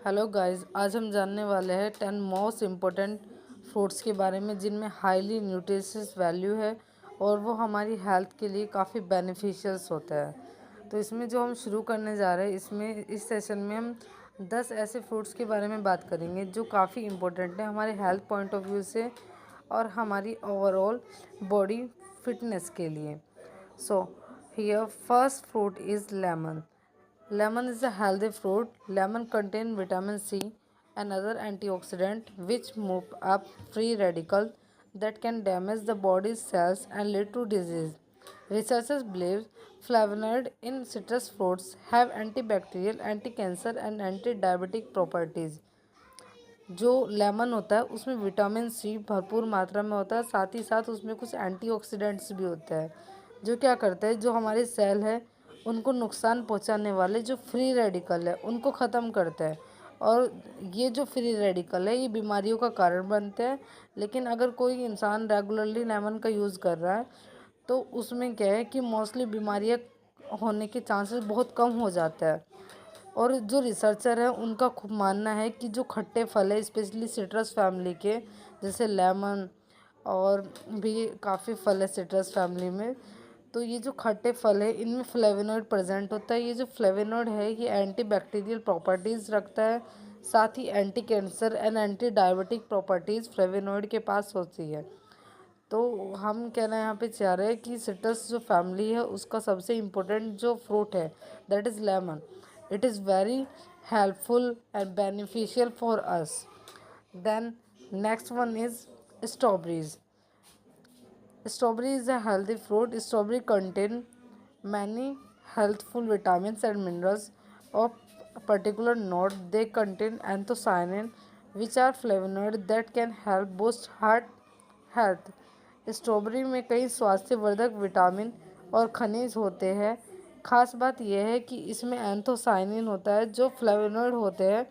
Hello guys, आज हम जानने वाले हैं 10 मोस्ट इम्पोर्टेंट फ्रूट्स के बारे में जिनमें हाईली न्यूट्रिशियस वैल्यू है और वो हमारी हेल्थ के लिए काफ़ी बेनिफिशियल्स होता है। तो इसमें जो हम शुरू करने जा रहे हैं, इसमें इस सेशन में हम 10 ऐसे फ्रूट्स के बारे में बात करेंगे जो काफ़ी इम्पोर्टेंट है हमारे हेल्थ पॉइंट ऑफ व्यू से और हमारी ओवरऑल बॉडी फिटनेस के लिए। So here first fruit is lemon. Lemon is a healthy fruit. Lemon contains vitamin C, another antioxidant which move up free radicals that can damage the body's cells and lead to disease. Researchers believe flavonoids in citrus fruits have antibacterial, anti-cancer and anti-diabetic properties. जो lemon होता है उसमें vitamin C भरपूर मात्रा में होता है, साथ ही साथ उसमें कुछ एंटीऑक्सीडेंट्स भी होते हैं जो क्या करते हैं, जो हमारे सेल है उनको नुकसान पहुंचाने वाले जो फ्री रेडिकल है उनको ख़त्म करता है। और ये जो फ्री रेडिकल है ये बीमारियों का कारण बनते हैं। लेकिन अगर कोई इंसान रेगुलरली लेमन का यूज़ कर रहा है तो उसमें क्या है कि मोस्टली बीमारियाँ होने के चांसेस बहुत कम हो जाता है। और जो रिसर्चर है उनका खूब मानना है कि जो खट्टे फल है स्पेशली सिट्रस फैमिली के, जैसे लेमन और भी काफ़ी फल है सिट्रस फैमिली में, तो ये जो खट्टे फल है इनमें फ्लेवोनॉइड प्रेजेंट होता है। ये जो फ्लेवोनॉइड है ये एंटी बैक्टीरियल प्रॉपर्टीज़ रखता है, साथ ही anti cancer and anti diabetic properties flavonoid के पास होती है। तो हम कहना यहाँ पे चाह रहे हैं कि सिट्रस जो फैमिली है उसका सबसे इम्पोर्टेंट जो फ्रूट है that is lemon. It is very helpful and beneficial for us. Then next one is strawberries. Strawberry is a healthy fruit. Strawberry contain many healthful vitamins and minerals. Of particular note, they contain anthocyanin, which are flavonoids that can help boost heart health. Strawberry में कई स्वास्थ्यवर्धक vitamin और खनिज होते हैं। खास बात यह है कि इसमें एंथोसाइनिन होता है जो फ्लेवोनॉइड होते हैं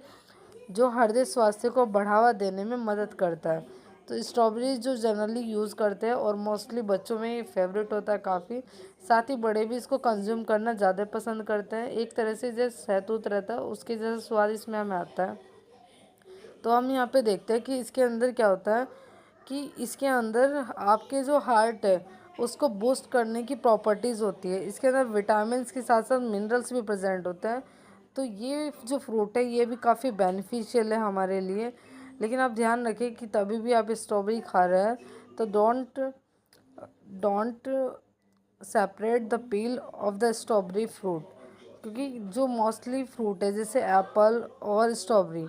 जो हृदय स्वास्थ्य को बढ़ावा देने में मदद करता है। तो स्ट्रॉबेरी जो जनरली यूज़ करते हैं और मोस्टली बच्चों में ये फेवरेट होता है काफ़ी, साथ ही बड़े भी इसको कंज्यूम करना ज़्यादा पसंद करते हैं। एक तरह से जैसे सहतूत रहता है उसके जैसा स्वाद इसमें हमें आता है। तो हम यहाँ पे देखते हैं कि इसके अंदर क्या होता है कि इसके अंदर आपके जो हार्ट है उसको बूस्ट करने की प्रॉपर्टीज़ होती है। इसके अंदर विटामिन के साथ साथ मिनरल्स भी प्रेजेंट होते हैं। तो ये जो फ्रूट है ये भी काफ़ी बेनिफिशियल है हमारे लिए। लेकिन आप ध्यान रखें कि तभी भी आप स्ट्रॉबेरी खा रहे हैं तो don't don't separate the peel of the strawberry fruit, क्योंकि जो मोस्टली फ्रूट है जैसे एप्पल और स्ट्रॉबेरी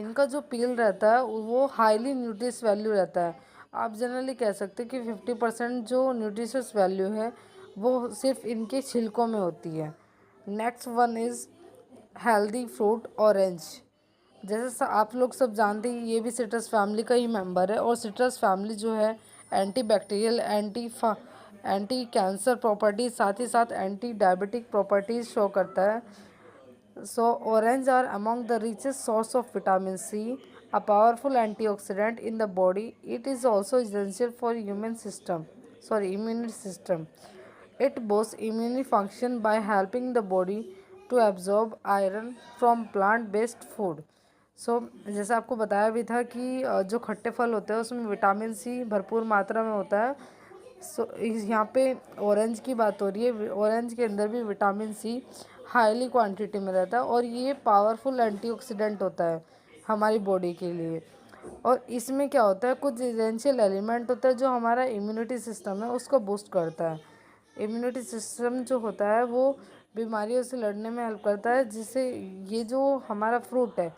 इनका जो पील रहता है वो हाईली न्यूट्रिश वैल्यू रहता है। आप जनरली कह सकते हैं कि 50% जो न्यूट्रिशस वैल्यू है वो सिर्फ इनके छिलकों में होती है। Next one is healthy fruit orange. जैसे आप लोग सब जानते हैं ये भी सिट्रस फैमिली का ही मेंबर है और सिट्रस फैमिली जो है anti bacterial anti cancer properties साथ ही साथ एंटी डायबिटिक प्रॉपर्टीज शो करता है। So orange are among the richest source of vitamin C, a powerful antioxidant in the body. It is also essential for immune system. It boosts immune function by helping the body to absorb iron from plant-based food. जैसा आपको बताया भी था कि जो खट्टे फल होते हैं उसमें विटामिन सी भरपूर मात्रा में होता है। यहाँ पे ऑरेंज की बात हो रही है। ऑरेंज के अंदर भी विटामिन सी हाईली क्वांटिटी में रहता है और ये पावरफुल एंटीऑक्सीडेंट होता है हमारी बॉडी के लिए। और इसमें क्या होता है, कुछ एसेंशियल एलिमेंट होता है जो हमारा इम्यूनिटी सिस्टम है उसको बूस्ट करता है। इम्यूनिटी सिस्टम जो होता है वो बीमारियों से लड़ने में हेल्प करता है, जिससे ये जो हमारा फ्रूट है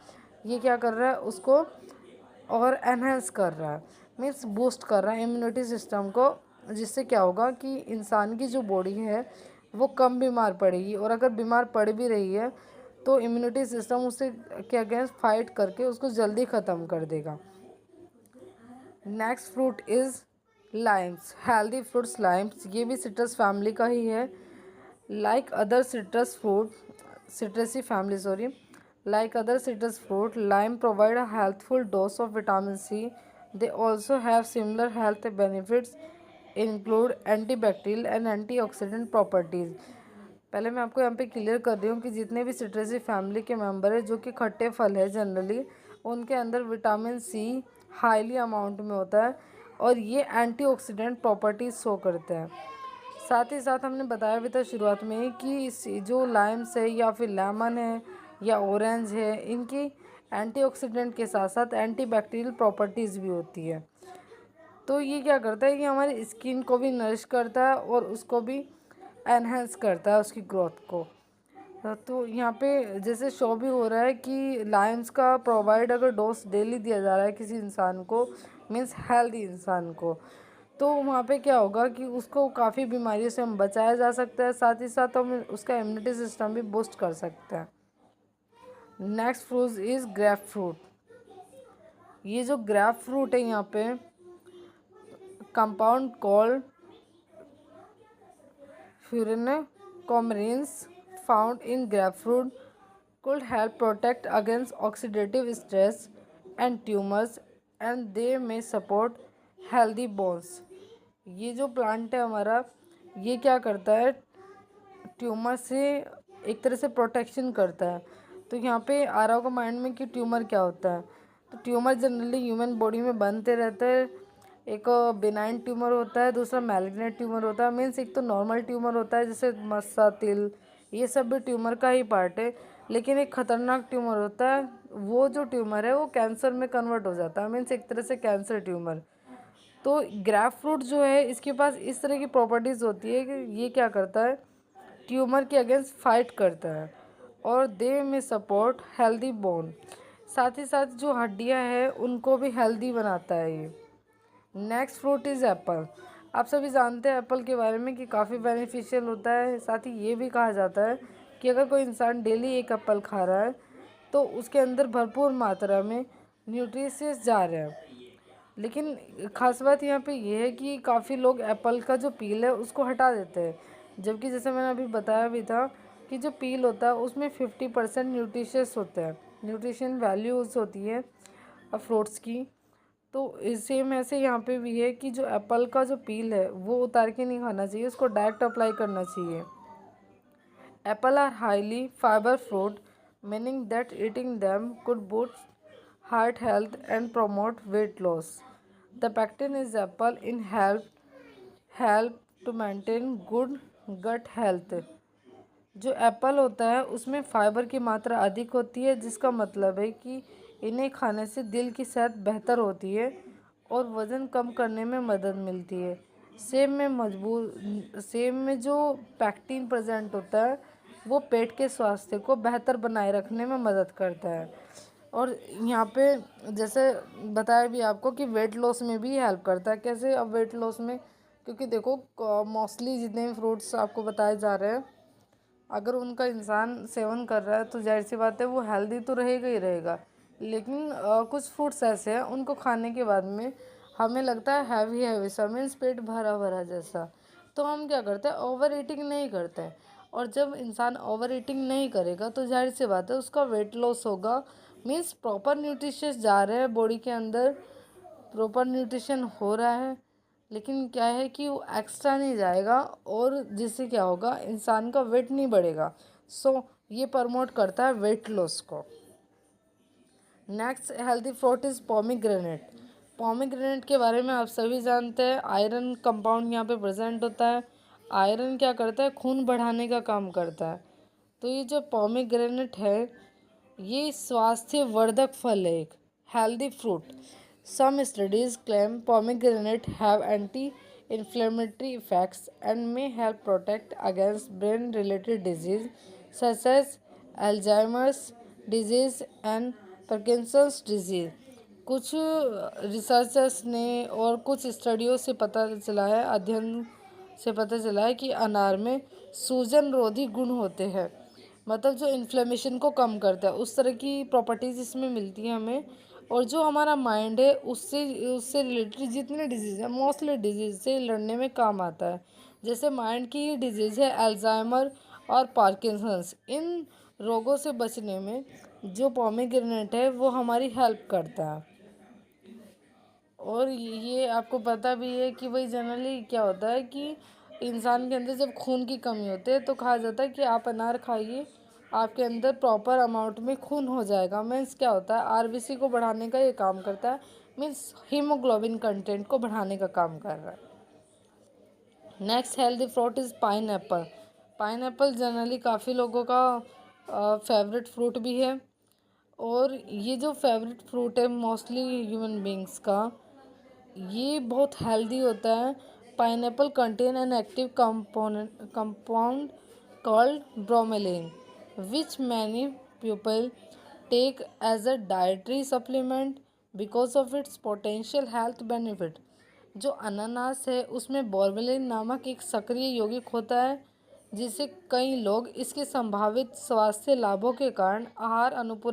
ये क्या कर रहा है उसको और एनहेंस कर रहा है, मीन्स बूस्ट कर रहा है इम्यूनिटी सिस्टम को, जिससे क्या होगा कि इंसान की जो बॉडी है वो कम बीमार पड़ेगी। और अगर बीमार पड़ भी रही है तो इम्यूनिटी सिस्टम उससे के अगेंस्ट फाइट करके उसको जल्दी ख़त्म कर देगा। Next fruit is Lyme's. Healthy fruits Lyme's ये भी सिट्रस फैमिली का ही है। Like other citrus fruit citrusy family sorry like other citrus fruit, lime provide a healthful dose of vitamin C. They also have similar health benefits include antibacterial and antioxidant properties. पहले मैं आपको यहाँ पे clear कर रही हूँ कि जितने भी सिट्रसी फैमिली के मेंबर है जो कि खट्टे फल है जनरली, उनके अंदर विटामिन सी हाईली अमाउंट में होता है और ये एंटीऑक्सीडेंट प्रॉपर्टीज शो करते हैं। साथ ही साथ हमने बताया भी था शुरुआत में ही कि जो लाइम्स है या फिर लेमन है या ऑरेंज है, इनकी एंटीऑक्सीडेंट के साथ साथ एंटीबैक्टीरियल प्रॉपर्टीज़ भी होती है। तो ये क्या करता है कि हमारी स्किन को भी नरिश करता है और उसको भी एनहेंस करता है उसकी ग्रोथ को। तो यहाँ पे जैसे शो भी हो रहा है कि लाइम्स का प्रोवाइड अगर डोज डेली दिया जा रहा है किसी इंसान को, मीन्स हेल्दी इंसान को, तो वहाँ पे क्या होगा कि उसको काफ़ी बीमारियों से हम बचाया जा सकता है, साथ ही साथ हम उसका इम्यूनिटी सिस्टम भी बूस्ट कर सकते हैं। Next fruit is grep fruit. ये जो ग्रेप फ्रूट है यहाँ पे compound called furanocoumarins found in grapefruit could help protect against oxidative stress and tumors and they may support healthy bones। ये जो प्लांट है हमारा, ये क्या करता है, ट्यूमर से एक तरह से प्रोटेक्शन करता है। तो यहाँ पे आ रहा होगा माइंड में कि ट्यूमर क्या होता है। तो ट्यूमर जनरली ह्यूमन बॉडी में बनते रहते हैं। एक बिनाइन ट्यूमर होता है, दूसरा मैलिग्नेंट ट्यूमर होता है। मीन्स एक तो नॉर्मल ट्यूमर होता है जैसे मस्सा, तिल, ये सब भी ट्यूमर का ही पार्ट है। लेकिन एक खतरनाक ट्यूमर होता है, वो जो ट्यूमर है वो कैंसर में कन्वर्ट हो जाता है, मीन्स एक तरह से कैंसर ट्यूमर। तो ग्रेप फ्रूट जो है इसके पास इस तरह की प्रॉपर्टीज़ होती है कि ये क्या करता है, ट्यूमर के अगेंस्ट फाइट करता है और दे में सपोर्ट हेल्दी बोन। साथ ही साथ जो हड्डियां हैं उनको भी हेल्दी बनाता है ये। Next fruit is Apple. आप सभी जानते हैं एप्पल के बारे में कि काफ़ी बेनिफिशियल होता है। साथ ही ये भी कहा जाता है कि अगर कोई इंसान डेली एक एप्पल खा रहा है तो उसके अंदर भरपूर मात्रा में न्यूट्रिशंस जा रहे हैं। लेकिन ख़ास बात यहाँ पे ये है कि काफ़ी लोग एप्पल का जो पील है उसको हटा देते हैं, जबकि जैसे मैंने अभी बताया भी था कि जो पील होता है उसमें 50% न्यूट्रिशियस होता है, न्यूट्रिशन वैल्यूज़ होती है फ्रूट्स की। तो सेम ऐसे यहाँ पे भी है कि जो एप्पल का जो पील है वो उतार के नहीं खाना चाहिए, उसको डायरेक्ट अप्लाई करना चाहिए। Apple are highly fiber fruit meaning that eating them could boost heart health and promote weight loss. The pectin is apple in help to maintain good gut health। जो एप्पल होता है उसमें fibre की मात्रा अधिक होती है, जिसका मतलब है कि इन्हें खाने से दिल की सेहत बेहतर होती है और वज़न कम करने में मदद मिलती है। सेब में जो पैक्टिन प्रेजेंट होता है वो पेट के स्वास्थ्य को बेहतर बनाए रखने में मदद करता है। और यहाँ पे जैसे बताया भी आपको कि वेट लॉस में भी हेल्प करता है। कैसे? अब वेट लॉस में, क्योंकि देखो मोस्टली जितने भी फ्रूट्स आपको बताए जा रहे हैं, अगर उनका इंसान सेवन कर रहा है तो जाहिर सी बात है वो हेल्दी तो रहेगा ही रहेगा। लेकिन कुछ फ्रूट्स ऐसे हैं उनको खाने के बाद में हमें लगता है हैवी हैवी सा, मीन्स पेट भरा भरा जैसा। तो हम क्या करते हैं, ओवर ईटिंग नहीं करते हैं। और जब इंसान ओवर ईटिंग नहीं करेगा तो जाहिर सी बात है उसका वेट लॉस होगा। मीन्स प्रॉपर न्यूट्रिशंस जा रहे हैं बॉडी के अंदर, प्रॉपर न्यूट्रिशन हो रहा है, लेकिन क्या है कि वो एक्स्ट्रा नहीं जाएगा और जिससे क्या होगा, इंसान का वेट नहीं बढ़ेगा। सो ये प्रमोट करता है वेट लॉस को। Next healthy fruit is pomegranate. Pomegranate के बारे में आप सभी जानते हैं, आयरन कंपाउंड यहाँ पे प्रेजेंट होता है। आयरन क्या करता है, खून बढ़ाने का काम करता है। तो ये जो पोमीग्रेनेट है ये स्वास्थ्यवर्धक फल है, एक healthy fruit. Some studies claim pomegranate have anti inflammatory effects and may help protect against brain related disease such as Alzheimer's disease and Parkinson's disease। कुछ रिसर्चर्स ने और कुछ स्टडियों से पता चला है, अध्ययन से पता चला है कि अनार में सूजन रोधी गुण होते हैं, मतलब जो इन्फ्लेमेशन को कम करता है, उस तरह की प्रॉपर्टीज़ इसमें मिलती हैं हमें। और जो हमारा माइंड है उससे उससे रिलेटेड जितने डिजीज़ हैं, मोस्टली डिजीज़ से लड़ने में काम आता है। जैसे माइंड की ही डिजीज़ है अल्जाइमर और पार्किंसंस, इन रोगों से बचने में जो पोमीग्रेनेट है वो हमारी हेल्प करता है। और ये आपको पता भी है कि भाई जनरली क्या होता है कि इंसान के अंदर जब खून की कमी होती है तो कहा जाता है कि आप अनार खाइए, आपके अंदर प्रॉपर अमाउंट में खून हो जाएगा। मीन्स क्या होता है, आरबीसी को बढ़ाने का ये काम करता है, मीन्स हीमोग्लोबिन कंटेंट को बढ़ाने का काम कर रहा है। Next healthy fruit is pineapple. Pineapple generally काफ़ी लोगों का फेवरेट फ्रूट भी है, और ये जो फेवरेट फ्रूट है मोस्टली ह्यूमन बींग्स का, ये बहुत हेल्दी होता है। Pineapple contain an active compound called bromelain which many people take as a dietary supplement because of its potential health benefit. जो अनानास है उसमें बोर्बेलिन नामक एक सक्रिय यौगिक होता है, जिसे कई लोग इसके संभावित स्वास्थ्य लाभों के कारण आहार अनुपूरक